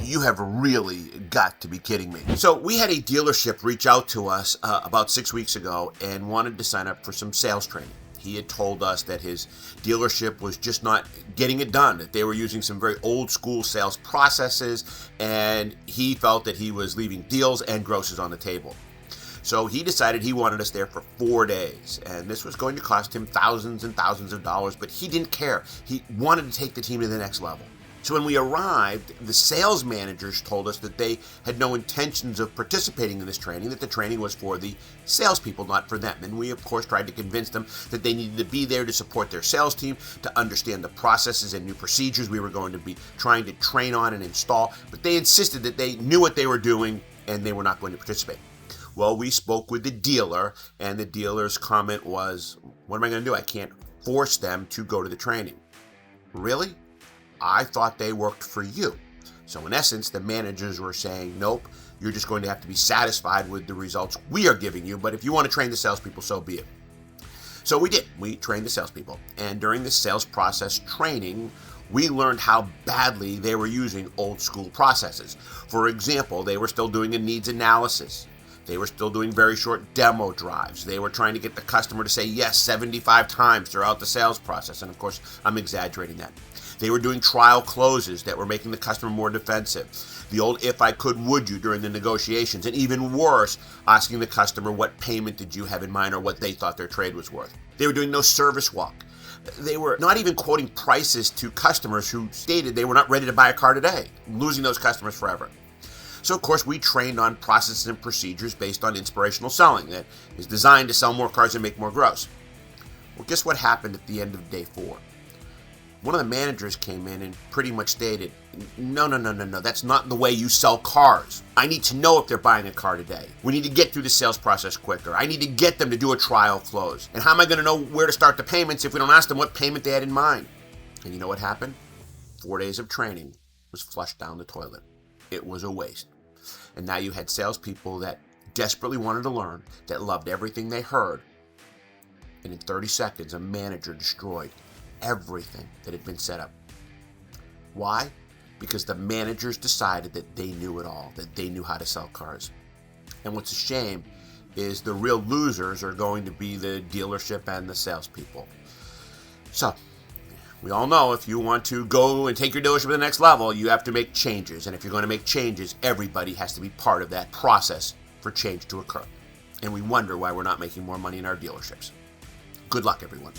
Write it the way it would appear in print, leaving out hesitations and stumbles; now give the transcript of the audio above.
You have really got to be kidding me. So we had a dealership reach out to us about 6 weeks ago and wanted to sign up for some sales training. He had told us that his dealership was just not getting it done, that they were using some very old school sales processes, and he felt that he was leaving deals and grosses on the table. So he decided he wanted us there for 4 days, and this was going to cost him thousands and thousands of dollars, but he didn't care. He wanted to take the team to the next level. So when we arrived, the sales managers told us that they had no intentions of participating in this training, that the training was for the salespeople, not for them. And we, of course, tried to convince them that they needed to be there to support their sales team, to understand the processes and new procedures we were going to be trying to train on and install. But they insisted that they knew what they were doing and they were not going to participate. Well, we spoke with the dealer, and the dealer's comment was, what am I going to do? I can't force them to go to the training. Really? I thought they worked for you. So in essence, the managers were saying, nope, you're just going to have to be satisfied with the results we are giving you, but if you want to train the salespeople, so be it. So we did. We trained the salespeople. And during the sales process training, we learned how badly they were using old school processes. For example, they were still doing a needs analysis. They were still doing very short demo drives. They were trying to get the customer to say yes 75 times throughout the sales process. And of course, I'm exaggerating that. They were doing trial closes that were making the customer more defensive. The old if I could, would you during the negotiations. And even worse, asking the customer what payment did you have in mind or what they thought their trade was worth. They were doing no service walk. They were not even quoting prices to customers who stated they were not ready to buy a car today, losing those customers forever. So, of course, we trained on processes and procedures based on inspirational selling that is designed to sell more cars and make more gross. Well, guess what happened at the end of day 4? One of the managers came in and pretty much stated, no, that's not the way you sell cars. I need to know if they're buying a car today. We need to get through the sales process quicker. I need to get them to do a trial close. And how am I going to know where to start the payments if we don't ask them what payment they had in mind? And you know what happened? 4 days of training was flushed down the toilet. It was a waste. And now you had salespeople that desperately wanted to learn, that loved everything they heard. And in 30 seconds, a manager destroyed everything that had been set up. Why? Because the managers decided that they knew it all, that they knew how to sell cars. And what's a shame is the real losers are going to be the dealership and the salespeople. So, we all know if you want to go and take your dealership to the next level, you have to make changes. And if you're going to make changes, everybody has to be part of that process for change to occur. And we wonder why we're not making more money in our dealerships. Good luck, everyone.